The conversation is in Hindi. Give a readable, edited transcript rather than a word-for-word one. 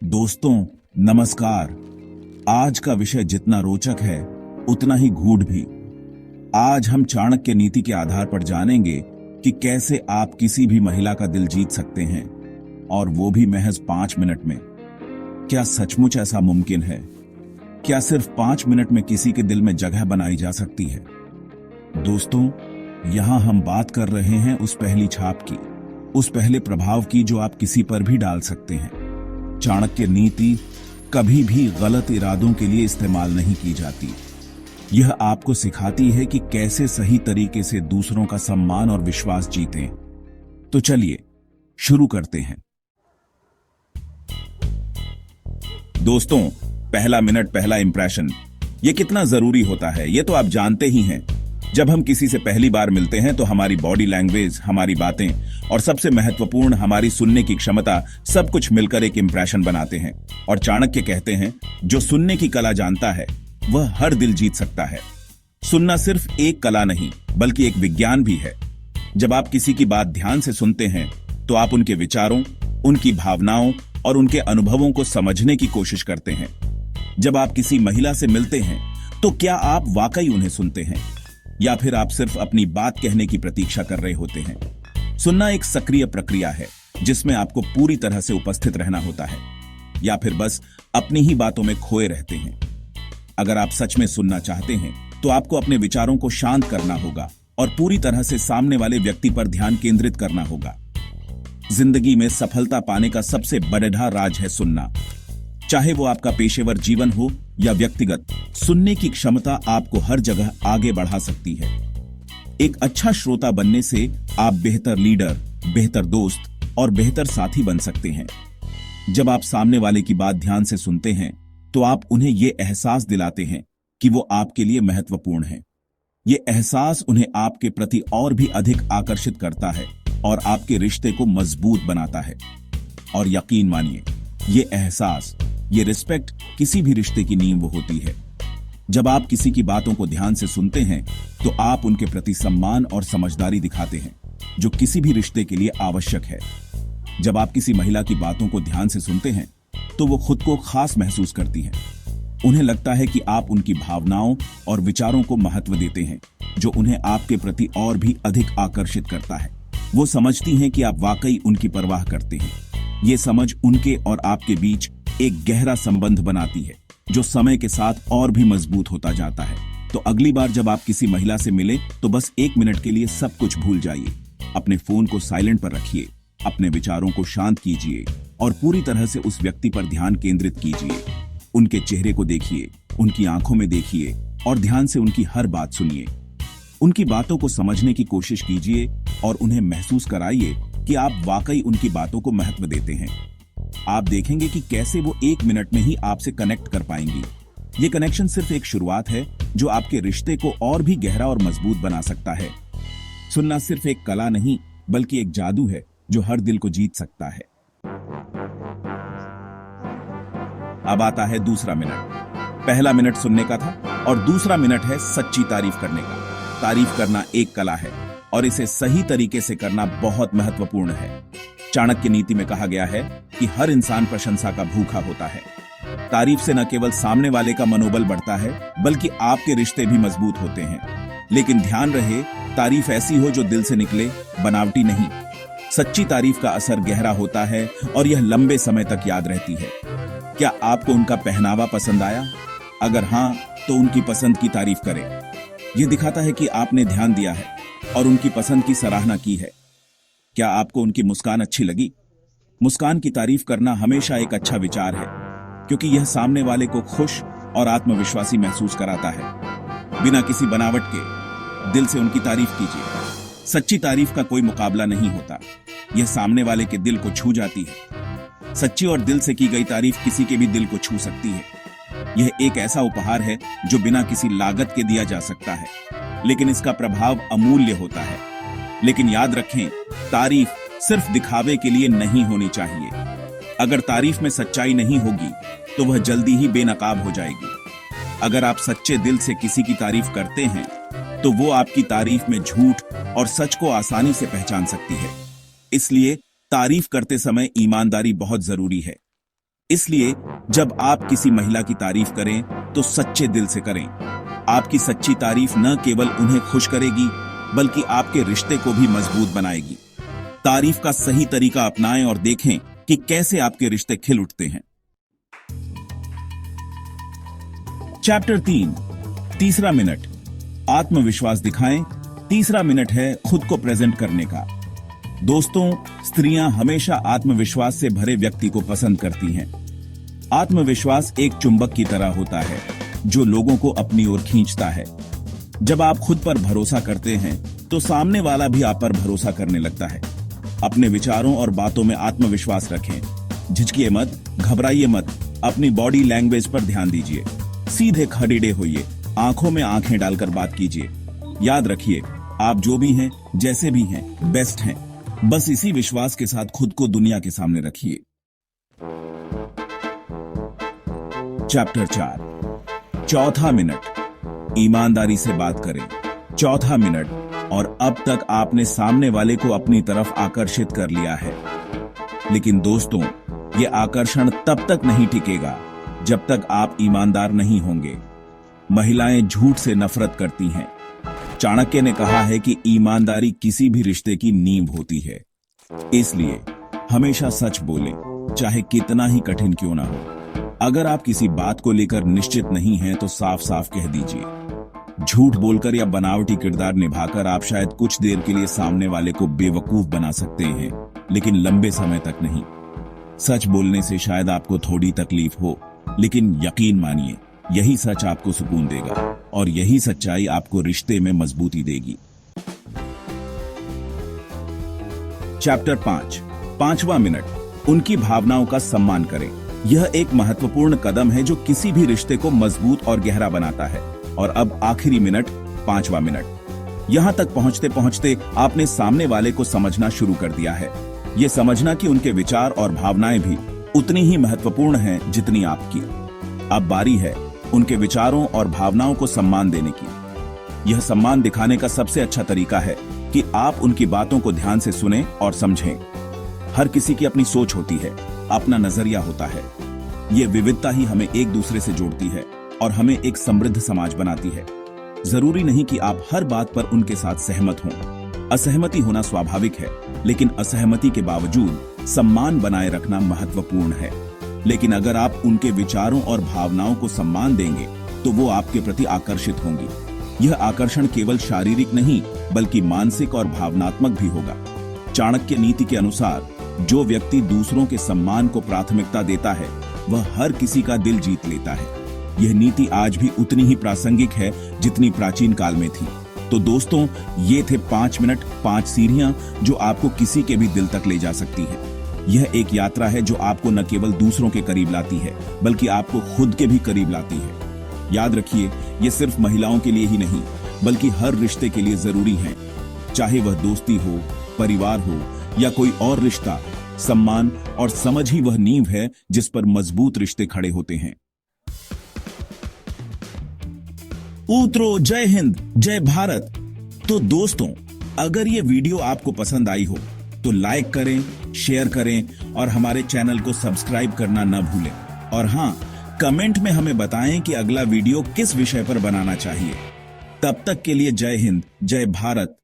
दोस्तों नमस्कार। आज का विषय जितना रोचक है उतना ही गूढ़ भी। आज हम चाणक्य नीति के आधार पर जानेंगे कि कैसे आप किसी भी महिला का दिल जीत सकते हैं, और वो भी महज 5 मिनट में। क्या सचमुच ऐसा मुमकिन है? क्या सिर्फ 5 मिनट में किसी के दिल में जगह बनाई जा सकती है? दोस्तों, यहां हम बात कर रहे हैं उस पहली छाप की, उस पहले प्रभाव की जो आप किसी पर भी डाल सकते हैं। चाणक्य नीति कभी भी गलत इरादों के लिए इस्तेमाल नहीं की जाती। यह आपको सिखाती है कि कैसे सही तरीके से दूसरों का सम्मान और विश्वास जीतें। तो चलिए शुरू करते हैं। दोस्तों, पहला मिनट, पहला इंप्रेशन, यह कितना जरूरी होता है यह तो आप जानते ही हैं। जब हम किसी से पहली बार मिलते हैं तो हमारी बॉडी लैंग्वेज, हमारी बातें और सबसे महत्वपूर्ण हमारी सुनने की क्षमता, सब कुछ मिलकर एक इंप्रेशन बनाते हैं। और चाणक्य कहते हैं, जो सुनने की कला जानता है वह हर दिल जीत सकता है। सुनना सिर्फ एक कला नहीं बल्कि एक विज्ञान भी है। जब आप किसी की बात ध्यान से सुनते हैं तो आप उनके विचारों, उनकी भावनाओं और उनके अनुभवों को समझने की कोशिश करते हैं। जब आप किसी महिला से मिलते हैं तो क्या आप वाकई उन्हें सुनते हैं, या फिर आप सिर्फ अपनी बात कहने की प्रतीक्षा कर रहे होते हैं? सुनना एक सक्रिय प्रक्रिया है जिसमें आपको पूरी तरह से उपस्थित रहना होता है, या फिर बस अपनी ही बातों में खोए रहते हैं। अगर आप सच में सुनना चाहते हैं तो आपको अपने विचारों को शांत करना होगा और पूरी तरह से सामने वाले व्यक्ति पर ध्यान केंद्रित करना होगा। जिंदगी में सफलता पाने का सबसे बड़ा राज है सुनना। चाहे वो आपका पेशेवर जीवन हो या व्यक्तिगत, सुनने की क्षमता आपको हर जगह आगे बढ़ा सकती है। एक अच्छा श्रोता बनने से आप बेहतर लीडर, बेहतर दोस्त और बेहतर साथी बन सकते हैं। जब आप सामने वाले की बात ध्यान से सुनते हैं तो आप उन्हें यह एहसास दिलाते हैं कि वो आपके लिए महत्वपूर्ण है। ये एहसास उन्हें आपके प्रति और भी अधिक आकर्षित करता है और आपके रिश्ते को मजबूत बनाता है। और यकीन मानिए, ये एहसास, ये रिस्पेक्ट किसी भी रिश्ते की नींव होती है। जब आप किसी की बातों को ध्यान से सुनते हैं तो आप उनके प्रति सम्मान और समझदारी दिखाते हैं, जो किसी भी रिश्ते के लिए आवश्यक है। जब आप किसी महिला की बातों को ध्यान से सुनते हैं तो वो खुद को खास महसूस करती हैं। उन्हें लगता है कि आप उनकी भावनाओं और विचारों को महत्व देते हैं, जो उन्हें आपके प्रति और भी अधिक आकर्षित करता है। वो समझती हैं कि आप वाकई उनकी परवाह करते हैं। ये समझ उनके और आपके बीच एक गहरा संबंध बनाती है, जो समय के साथ और भी मजबूत होता जाता है। तो अगली बार जब आप किसी महिला से मिले तो बस 1 मिनट के लिए सब कुछ भूल जाइए। अपने फोन को साइलेंट पर रखिए, अपने विचारों को शांत कीजिए और पूरी तरह से उस व्यक्ति पर ध्यान केंद्रित कीजिए। उनके चेहरे को देखिए, उनकी आंखों में देखिए और ध्यान से उनकी हर बात सुनिए। उनकी बातों को समझने की कोशिश कीजिए और उन्हें महसूस कराइए कि आप वाकई उनकी बातों को महत्व देते हैं। आप देखेंगे कि कैसे वो 1 मिनट में ही आपसे कनेक्ट कर पाएंगी। ये कनेक्शन सिर्फ एक शुरुआत है जो आपके रिश्ते को और भी गहरा और मजबूत बना सकता है। सुनना सिर्फ एक कला नहीं बल्कि एक जादू है जो हर दिल को जीत सकता है। अब आता है दूसरा मिनट। पहला मिनट सुनने का था और दूसरा मिनट है सच्ची तारीफ करने का। तारीफ करना एक कला है और इसे सही तरीके से करना बहुत महत्वपूर्ण है। चाणक्य नीति में कहा गया है कि हर इंसान प्रशंसा का भूखा होता है। तारीफ से न केवल सामने वाले का मनोबल बढ़ता है बल्कि आपके रिश्ते भी मजबूत होते हैं। लेकिन ध्यान रहे, तारीफ ऐसी हो जो दिल से निकले, बनावटी नहीं। सच्ची तारीफ का असर गहरा होता है और यह लंबे समय तक याद रहती है। क्या आपको उनका पहनावा पसंद आया? अगर हां, तो उनकी पसंद की तारीफ करें। यह दिखाता है कि आपने ध्यान दिया है और उनकी पसंद की सराहना की है। क्या आपको उनकी मुस्कान अच्छी लगी? मुस्कान की तारीफ करना हमेशा एक अच्छा विचार है, क्योंकि यह सामने वाले को खुश और आत्मविश्वासी महसूस कराता है। बिना किसी बनावट के दिल से उनकी तारीफ कीजिए। सच्ची तारीफ का कोई मुकाबला नहीं होता, यह सामने वाले के दिल को छू जाती है। सच्ची और दिल से की गई तारीफ किसी के भी दिल को छू सकती है। यह एक ऐसा उपहार है जो बिना किसी लागत के दिया जा सकता है, लेकिन इसका प्रभाव अमूल्य होता है। लेकिन याद रखें, तारीफ सिर्फ दिखावे के लिए नहीं होनी चाहिए। अगर तारीफ में सच्चाई नहीं होगी तो वह जल्दी ही बेनकाब हो जाएगी। अगर आप सच्चे दिल से किसी की तारीफ करते हैं तो वो आपकी तारीफ में झूठ और सच को आसानी से पहचान सकती है। इसलिए तारीफ करते समय ईमानदारी बहुत जरूरी है। इसलिए जब आप किसी महिला की तारीफ करें तो सच्चे दिल से करें। आपकी सच्ची तारीफ न केवल उन्हें खुश करेगी बल्कि आपके रिश्ते को भी मजबूत बनाएगी। तारीफ का सही तरीका अपनाएं और देखें कि कैसे आपके रिश्ते खिल उठते हैं। चैप्टर 3, तीसरा मिनट, आत्मविश्वास दिखाएं। तीसरा मिनट है खुद को प्रेजेंट करने का। दोस्तों, स्त्रियां हमेशा आत्मविश्वास से भरे व्यक्ति को पसंद करती हैं। आत्मविश्वास एक चुंबक की तरह होता है जो लोगों को अपनी ओर खींचता है। जब आप खुद पर भरोसा करते हैं तो सामने वाला भी आप पर भरोसा करने लगता है। अपने विचारों और बातों में आत्मविश्वास रखें। झिझकिए मत, घबराइए मत। अपनी बॉडी लैंग्वेज पर ध्यान दीजिए। सीधे खड़ीडे होइए, आंखों में आंखें डालकर बात कीजिए। याद रखिए, आप जो भी हैं, जैसे भी हैं, बेस्ट हैं। बस इसी विश्वास के साथ खुद को दुनिया के सामने रखिए। चैप्टर 4, चौथा मिनट, ईमानदारी से बात करें। चौथा मिनट, और अब तक आपने सामने वाले को अपनी तरफ आकर्षित कर लिया है। लेकिन दोस्तों, यह आकर्षण तब तक नहीं टिकेगा जब तक आप ईमानदार नहीं होंगे। महिलाएं झूठ से नफरत करती हैं। चाणक्य ने कहा है कि ईमानदारी किसी भी रिश्ते की नींव होती है। इसलिए हमेशा सच बोलें, चाहे कितना ही कठिन क्यों ना हो। अगर आप किसी बात को लेकर निश्चित नहीं हैं तो साफ साफ कह दीजिए। झूठ बोलकर या बनावटी किरदार निभाकर आप शायद कुछ देर के लिए सामने वाले को बेवकूफ बना सकते हैं, लेकिन लंबे समय तक नहीं। सच बोलने से शायद आपको थोड़ी तकलीफ हो, लेकिन यकीन मानिए, यही सच आपको सुकून देगा और यही सच्चाई आपको रिश्ते में मजबूती देगी। चैप्टर 5, पांचवा मिनट, उनकी भावनाओं का सम्मान करें। यह एक महत्वपूर्ण कदम है जो किसी भी रिश्ते को मजबूत और गहरा बनाता है। और अब आखिरी मिनट, पांचवा मिनट। यहां तक पहुंचते पहुंचते आपने सामने वाले को समझना शुरू कर दिया है। यह समझना कि उनके विचार और भावनाएं भी उतनी ही महत्वपूर्ण हैं जितनी आपकी। अब बारी है उनके विचारों और भावनाओं को सम्मान देने की। यह सम्मान दिखाने का सबसे अच्छा तरीका है कि आप उनकी बातों को ध्यान से सुनें और समझें। हर किसी की अपनी सोच होती है, अपना नजरिया होता है। ये विविधता ही हमें एक दूसरे से जोड़ती है और हमें एक समृद्ध समाज बनाती है। जरूरी नहीं कि आप हर बात पर उनके साथ सहमत हों। असहमति होना स्वाभाविक है, लेकिन असहमति के बावजूद सम्मान बनाए रखना महत्वपूर्ण है। लेकिन अगर आप उनके विचारों और भावनाओं को सम्मान देंगे तो वो आपके प्रति आकर्षित होंगी। यह आकर्षण केवल शारीरिक नहीं बल्कि मानसिक और भावनात्मक भी होगा। चाणक्य नीति के अनुसार जो व्यक्ति दूसरों के सम्मान को प्राथमिकता देता है वह हर किसी का दिल जीत लेता है। यह नीति आज भी उतनी ही प्रासंगिक है जितनी प्राचीन काल में थी। तो दोस्तों, ये थे 5 मिनट 5 सीढ़ियां जो आपको किसी के भी दिल तक ले जा सकती है। यह एक यात्रा है जो आपको न केवल दूसरों के करीब लाती है बल्कि आपको खुद के भी करीब लाती है। याद रखिए, ये सिर्फ महिलाओं के लिए ही नहीं बल्कि हर रिश्ते के लिए जरूरी है। चाहे वह दोस्ती हो, परिवार हो या कोई और रिश्ता, सम्मान और समझ ही वह नींव है जिस पर मजबूत रिश्ते खड़े होते हैं। ऊतरो, जय हिंद, जय भारत। तो दोस्तों, अगर ये वीडियो आपको पसंद आई हो तो लाइक करें, शेयर करें और हमारे चैनल को सब्सक्राइब करना न भूलें। और हां, कमेंट में हमें बताएं कि अगला वीडियो किस विषय पर बनाना चाहिए। तब तक के लिए जय हिंद, जय भारत।